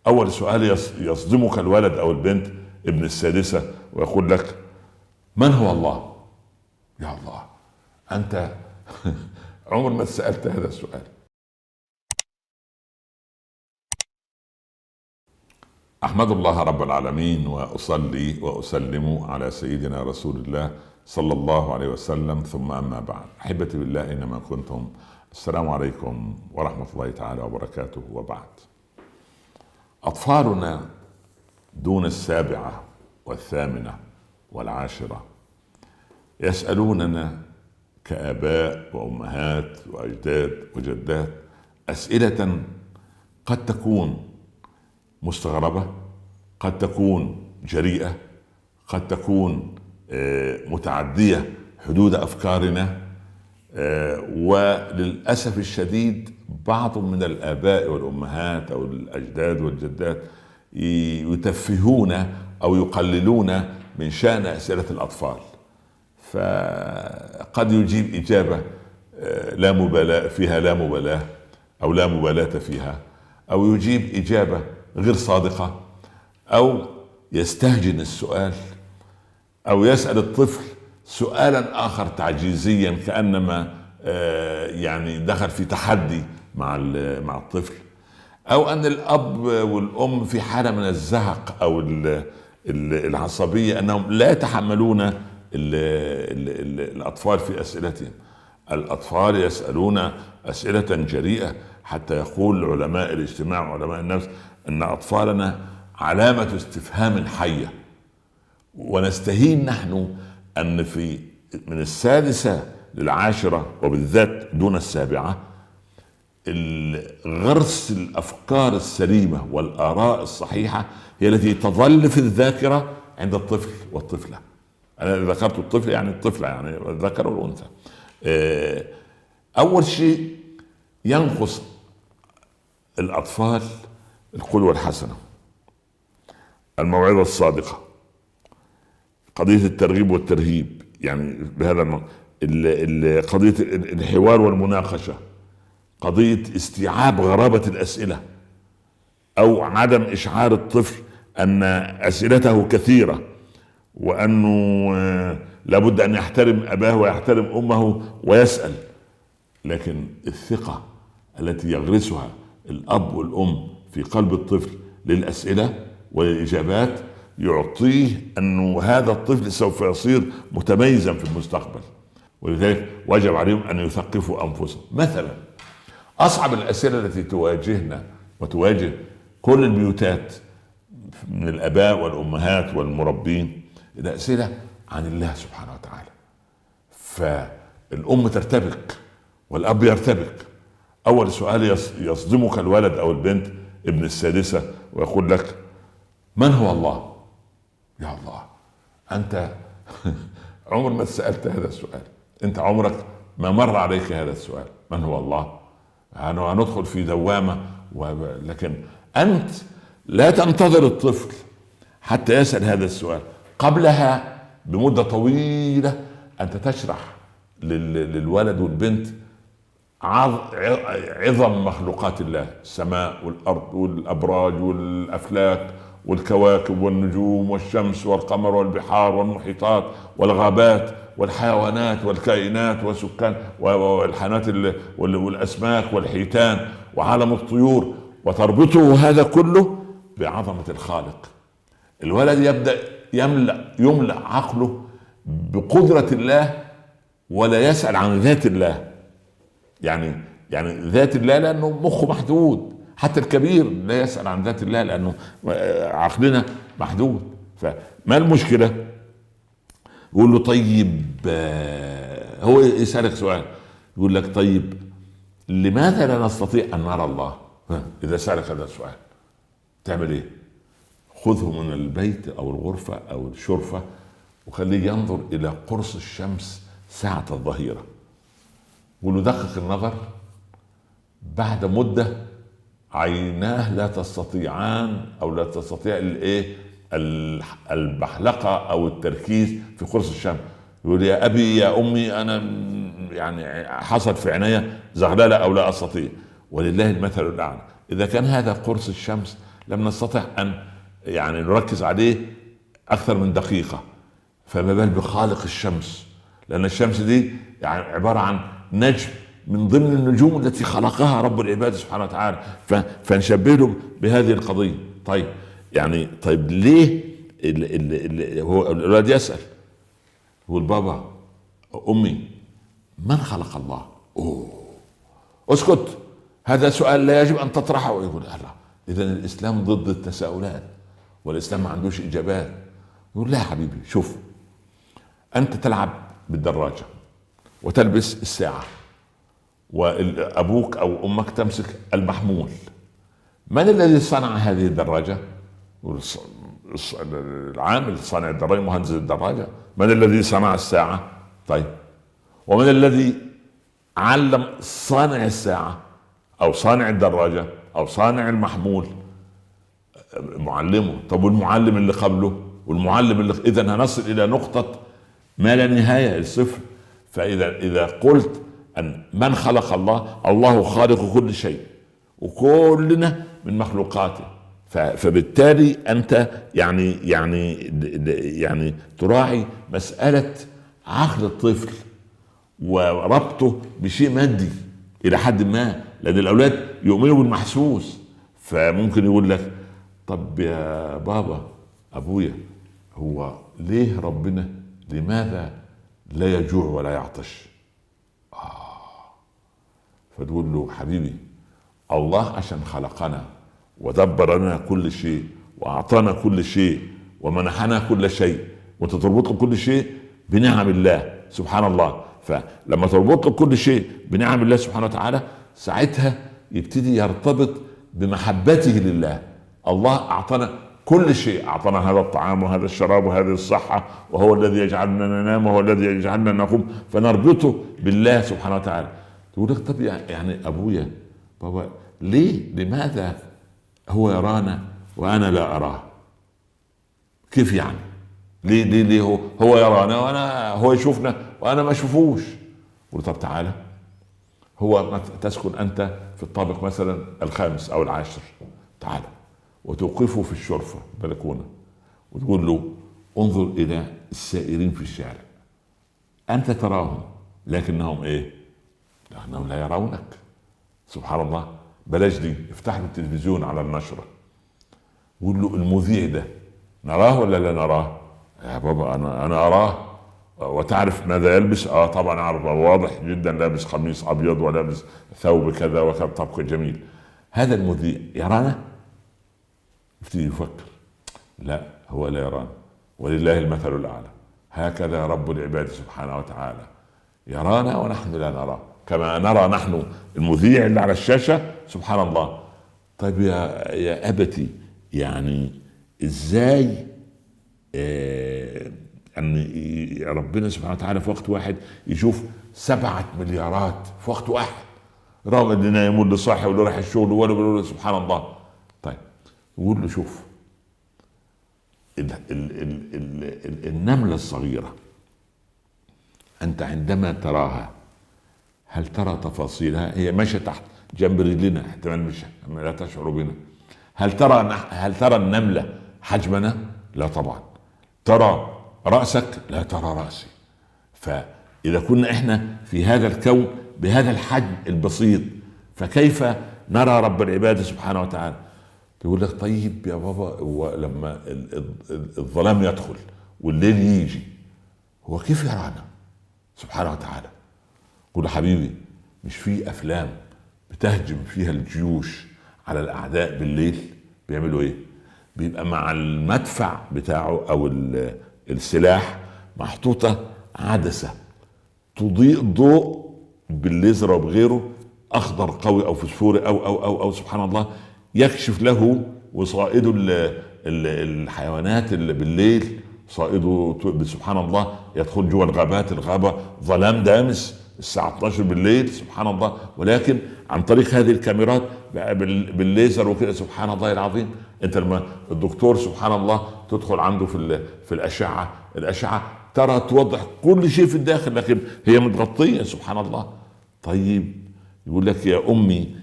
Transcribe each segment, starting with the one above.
اول سؤال يصدمك الولد او البنت ابن السادسة ويقول لك: من هو الله؟ يا الله، انت عمر ما سألت هذا السؤال. احمد الله رب العالمين واصلي واسلم على سيدنا رسول الله صلى الله عليه وسلم، ثم اما بعد. احبتي بالله اينما كنتم، السلام عليكم ورحمة الله تعالى وبركاته. وبعد، اطفالنا دون السابعة والثامنة والعاشرة يسألوننا كآباء وأمهات وأجداد وجدات أسئلة قد تكون مستغربة، قد تكون جريئة، قد تكون متعدية حدود أفكارنا. وللأسف الشديد بعض من الآباء والأمهات أو الأجداد والجدات يتفهون أو يقللون من شأن أسئلة الأطفال، فقد يجيب إجابة لا مبالاة فيها، لا مبالاة أو لا مبالاة فيها، أو يجيب إجابة غير صادقة، أو يستهجن السؤال، أو يسأل الطفل سؤالا آخر تعجيزيا كأنما يعني دخل في تحدي مع الطفل، أو أن الأب والأم في حالة من الزهق أو العصبية أنهم لا يتحملون الأطفال في أسئلتهم. الأطفال يسألون أسئلة جريئة، حتى يقول علماء الاجتماع وعلماء النفس أن أطفالنا علامة استفهام حية. ونستهين نحن أن من السادسة للعاشرة وبالذات دون السابعة غرس الأفكار السليمة والآراء الصحيحة هي التي تظل في الذاكرة عند الطفل والطفلة. أنا ذكرت الطفل يعني الطفلة، يعني الذكر والأنثى. أول شيء ينقص الأطفال القدوة الحسنة، الموعظة الصادقة، قضية الترغيب والترهيب، يعني بهذا قضية الحوار والمناقشة، قضية استيعاب غرابة الأسئلة، أو عدم إشعار الطفل أن أسئلته كثيرة، وأنه لابد أن يحترم أباه ويحترم أمه ويسأل. لكن الثقة التي يغرسها الأب والأم في قلب الطفل للأسئلة والإجابات يعطيه أنه هذا الطفل سوف يصير متميزا في المستقبل. ولذلك واجب عليهم أن يثقفوا أنفسهم. مثلا أصعب الأسئلة التي تواجهنا وتواجه كل البيوتات من الآباء والأمهات والمربين الأسئلة عن الله سبحانه وتعالى. فالأم ترتبك والأب يرتبك. أول سؤال يصدمك الولد أو البنت ابن السادسة ويقول لك: من هو الله؟ يا الله، أنت عمر ما سألت هذا السؤال، أنت عمرك ما مر عليك هذا السؤال، من هو الله؟ هندخل في دوامة. لكن أنت لا تنتظر الطفل حتى يسأل هذا السؤال، قبلها بمدة طويلة أنت تشرح للولد والبنت عظم مخلوقات الله، السماء والأرض والأبراج والأفلاك والكواكب والنجوم والشمس والقمر والبحار والمحيطات والغابات والحيوانات والكائنات والسكان والحيوانات والأسماك والحيتان وعالم الطيور، وتربطه هذا كله بعظمة الخالق. الولد يبدأ يملأ عقله بقدرة الله ولا يسأل عن ذات الله. يعني ذات الله لأنه مخه محدود، حتى الكبير لا يسأل عن ذات الله لأنه عقلنا محدود. فما المشكلة؟ يقول له: طيب، هو يسألك سؤال يقول لك: طيب لماذا لا نستطيع أن نرى الله؟ إذا سألك هذا السؤال تعمل إيه؟ خذه من البيت أو الغرفة أو الشرفة وخليه ينظر إلى قرص الشمس ساعة الظهيرة، يقول له: دقق النظر، بعد مدة عيناه لا تستطيعان أو لا تستطيع البحلقة أو التركيز في قرص الشمس. يقول: يا أبي يا أمي، أنا يعني حصل في عيني زغللة أو لا أستطيع. ولله المثل الأعلى. إذا كان هذا قرص الشمس لم نستطع ان يعني نركز عليه اكثر من دقيقة، فما بال بخالق الشمس، لان الشمس دي يعني عبارة عن نجم من ضمن النجوم التي خلقها رب العباد سبحانه وتعالى، فنشبه له بهذه القضية. طيب يعني طيب ليه هو الولد يسأل، هو البابا أمي من خلق الله؟ اسكت، هذا سؤال لا يجب أن تطرحه. يقول الله، إذا الإسلام ضد التساؤلات، والإسلام ما عندوش إجابات. يقول لا يا حبيبي، شوف، أنت تلعب بالدراجة وتلبس الساعة، وأبوك أو أمك تمسك المحمول. من الذي صنع هذه الدراجة؟ العامل صانع الدراجة، مهندس الدراجة. من الذي صنع الساعة؟ طيب، ومن الذي علم صانع الساعة أو صانع الدراجة أو صانع المحمول؟ معلمه. طب والمعلم اللي قبله والمعلم اللي إذن هنصل إلى نقطة ما لا نهاية، الصفر. فإذا قلت أن من خلق الله، الله خالق كل شيء وكلنا من مخلوقاته، فبالتالي أنت يعني تراعي مسألة عقل الطفل وربطه بشيء مادي إلى حد ما، لأن الأولاد يؤمنوا بالمحسوس. فممكن يقول لك طب يا بابا أبويا، هو ليه ربنا لماذا لا يجوع ولا يعطش؟ فتقول له حبيبي، الله عشان خلقنا ودبر لنا كل شيء وأعطانا كل شيء ومنحنا كل شيء، وانت تربط له كل شيء بنعم الله سبحان الله. فلما تربط له كل شيء بنعم الله سبحانه وتعالى، ساعتها يبتدي يرتبط بمحبته لله. الله أعطانا كل شيء، أعطانا هذا الطعام وهذا الشراب وهذه الصحة، وهو الذي يجعلنا ننام وهو الذي يجعلنا نقوم، فنربطه بالله سبحانه وتعالى. تقول لك طب يعني أبويا بابا، لماذا هو يرانا وأنا لا أراه؟ كيف يعني؟ ليه هو يرانا وأنا هو يشوفنا وأنا ما أشوفوش؟ قلت طب تعالى، هو تسكن أنت في الطابق مثلا الخامس أو العاشر، تعالى وتوقفه في الشرفة بلكونة وتقول له انظر إلى السائرين في الشارع، أنت تراهم لكنهم إيه؟ لأنهم لا يرونك. سبحان الله. بلاش دي، افتح له التلفزيون على النشرة، قول له المذيع ده نراه ولا لا نراه؟ يا بابا أنا أراه. وتعرف ماذا يلبس؟ طبعا أعرف، واضح جدا لابس قميص أبيض ولابس ثوب كذا وكذا، طبق جميل. هذا المذيع يرانا؟ يبتدي يفكر، لا هو لا يرانا، ولله المثل الأعلى. هكذا رب العباد سبحانه وتعالى يرانا ونحن لا نراه، كما نرى نحن المذيع اللي على الشاشة سبحان الله. طيب يا أبتي، يعني إزاي أن ربنا سبحانه وتعالى في وقت واحد يشوف 7 مليارات في وقت واحد، رغم أن يمر لصاحي ولا راح الشغل ولا سبحان الله. طيب يقول له شوف النملة الصغيرة، أنت عندما تراها هل ترى تفاصيلها؟ هي ماشية تحت جنب رجلنا، احتمال مش لا تشعر بنا. هل ترى النملة حجمنا؟ لا طبعا. ترى رأسك؟ لا ترى رأسي. فإذا كنا احنا في هذا الكون بهذا الحجم البسيط، فكيف نرى رب العباد سبحانه وتعالى؟ يقول لك طيب يا بابا، هو لما الظلام يدخل والليل يجي هو كيف يرانا سبحانه وتعالى؟ يقول له حبيبي، مش في أفلام بتهجم فيها الجيوش على الأعداء بالليل؟ بيعملوا ايه؟ بيبقى مع المدفع بتاعه أو السلاح محطوطة عدسة تضيء ضوء بالليزر وبغيره، أخضر قوي أو فسفوري أو سبحان الله، يكشف له وصائده الحيوانات اللي بالليل، صائده سبحان الله يدخل جوا الغابات، الغابة ظلام دامس الساعة 12 بالليل سبحان الله، ولكن عن طريق هذه الكاميرات بالليزر وكده سبحان الله العظيم. انت لما الدكتور سبحان الله تدخل عنده في الأشعة ترى توضح كل شيء في الداخل، لكن هي متغطية سبحان الله. طيب يقول لك يا أمي،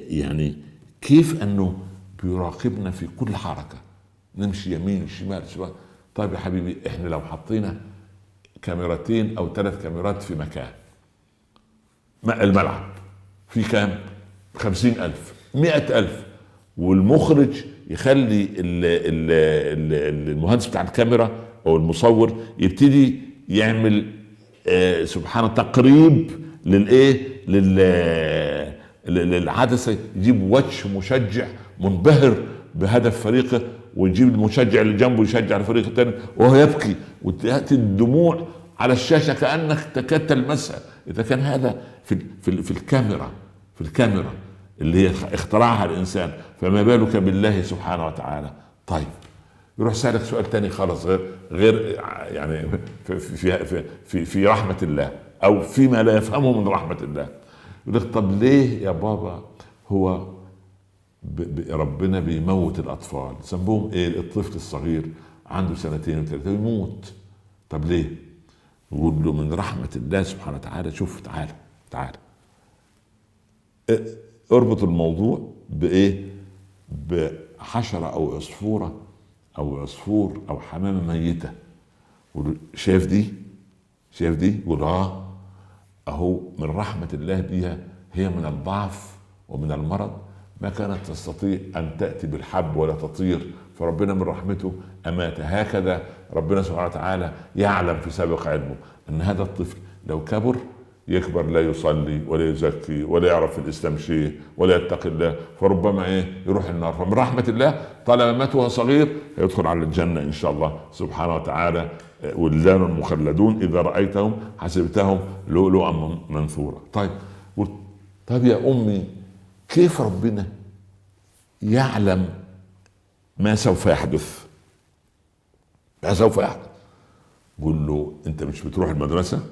يعني كيف أنه بيراقبنا في كل حركة، نمشي يمين شمال شمال. طيب يا حبيبي، احنا لو حطينا كاميرتين او 3 كاميرات في مكان، الملعب في كام؟ 50,000 100,000، والمخرج يخلي المهندس بتاع الكاميرا او المصور يبتدي يعمل سبحان تقريب للايه للعدسه، يجيب وجه مشجع منبهر بهدف فريقه، ويجيب المشجع اللي جنبه يشجع الفريق الثاني وهو يبكي، وتأتي الدموع على الشاشه كانك تكاد تلمسها. اذا كان هذا في الكاميرا، في الكاميرا اللي هي اخترعها الانسان، فما بالك بالله سبحانه وتعالى. طيب يروح سألك سؤال تاني خالص، غير يعني في رحمة الله او فيما لا يفهمه من رحمة الله. يقول لك طب ليه يا بابا هو ربنا بيموت الاطفال؟ ذنبهم ايه؟ الطفل الصغير عنده 2 و3 يموت، طب ليه؟ يقول له من رحمة الله سبحانه وتعالى. شوف، تعال اربط الموضوع بايه؟ بحشرة او عصفورة او عصفور او حمامة ميتة. شايف دي؟ يقول اهو من رحمة الله بها، هي من الضعف ومن المرض ما كانت تستطيع ان تأتي بالحب ولا تطير، فربنا من رحمته امات. هكذا ربنا سبحانه وتعالى يعلم في سابق علمه ان هذا الطفل لو كبر يكبر لا يصلي ولا يزكي ولا يعرف في الاسلام شيء ولا يتقي الله، فربما يروح النار. فمن رحمة الله طالما مات وهو صغير يدخل على الجنة ان شاء الله سبحانه وتعالى. ولدان مخلدون اذا رأيتهم حسبتهم لؤلؤا منثورا. طيب يا امي، كيف ربنا يعلم ما سوف يحدث؟ قول له انت مش بتروح المدرسة؟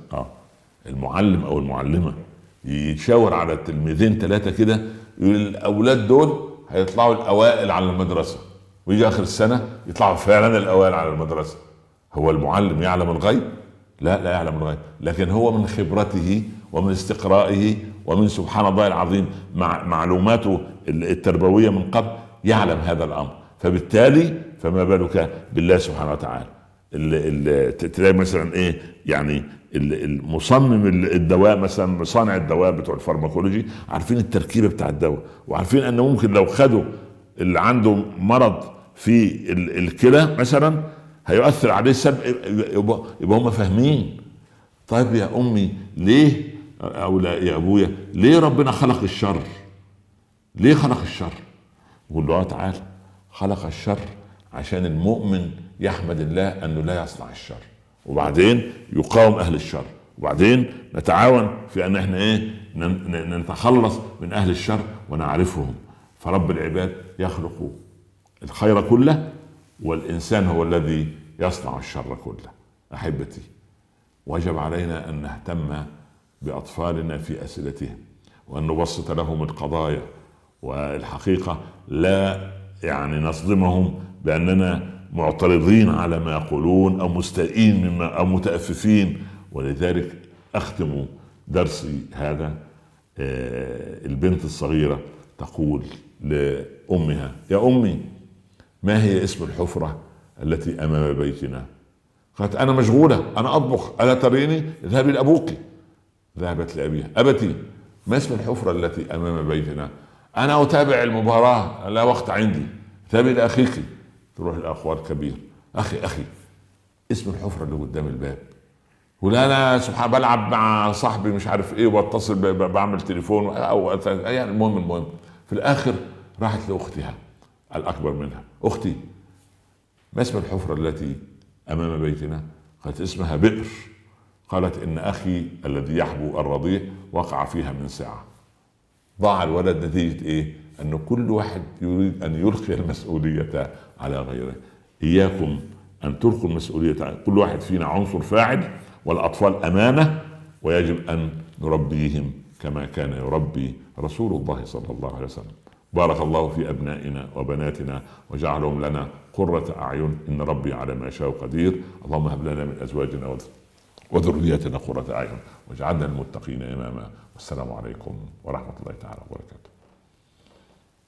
المعلم او المعلمة يشاور على التلميذين 3 كده، يقول الاولاد دول هيطلعوا الاوائل على المدرسة، ويجي اخر السنة يطلعوا فعلا الاوائل على المدرسة. هو المعلم يعلم الغيب؟ لا يعلم الغيب، لكن هو من خبرته ومن استقرائه ومن سبحان الله العظيم معلوماته التربوية من قبل يعلم هذا الامر. فبالتالي فما بالك بالله سبحانه وتعالى. تلاقي مثلا يعني المصمم الدواء مثلا، مصانع الدواء بتوع الفارماكولوجي عارفين التركيبة بتاع الدواء، وعارفين انه ممكن لو خدوا اللي عنده مرض في الكلى مثلا هيؤثر عليه السبب، يبقى هم فاهمين. طيب يا امي ليه، او لا يا ابويا، ليه ربنا خلق الشر؟ ليه خلق الشر؟ يقول له تعالى، خلق الشر عشان المؤمن يحمد الله انه لا يصنع الشر، وبعدين يقاوم اهل الشر، وبعدين نتعاون في ان احنا نتخلص من اهل الشر ونعرفهم. فرب العباد يخلق الخير كله، والانسان هو الذي يصنع الشر كله. احبتي، وجب علينا ان نهتم باطفالنا في اسئلتهم، وان نبسط لهم القضايا، والحقيقة لا يعني نصدمهم باننا معترضين على ما يقولون او مستائين مما او متأففين. ولذلك اختم درسي هذا، البنت الصغيرة تقول لأمها: يا أمي، ما هي اسم الحفرة التي أمام بيتنا؟ قالت: أنا مشغولة، أنا أطبخ، ألا تريني؟ اذهبي لأبوك. ذهبت لأبيها: أبتي، ما اسم الحفرة التي أمام بيتنا؟ أنا أتابع المباراة، لا وقت عندي. اذهبي لأخيك. تروح الأخوة الكبير: أخي، اسم الحفرة اللي قدام الباب. ولا أنا سبحان بلعب مع صاحبي مش عارف إيه، واتصل بعمل تليفون أو يعني المهم في الآخر راحت لأختها الأكبر منها: أختي، ما اسم الحفرة التي أمام بيتنا؟ قالت: اسمها بئر. قالت: إن أخي الذي يحبو الرضيع وقع فيها من ساعة. ضاع الولد نتيجة أن كل واحد يريد أن يلقي المسؤولية على غيره. إياكم أن تلقوا المسؤولية، كل واحد فينا عنصر فاعل، والأطفال أمانة، ويجب أن نربيهم كما كان يربي رسول الله صلى الله عليه وسلم. بارك الله في أبنائنا وبناتنا وجعلهم لنا قرة أعين، إن ربي على ما يشاء قدير. اللهم هب لنا من أزواجنا وذرياتنا قرة أعين واجعلنا المتقين إماما. والسلام عليكم ورحمة الله تعالى وبركاته.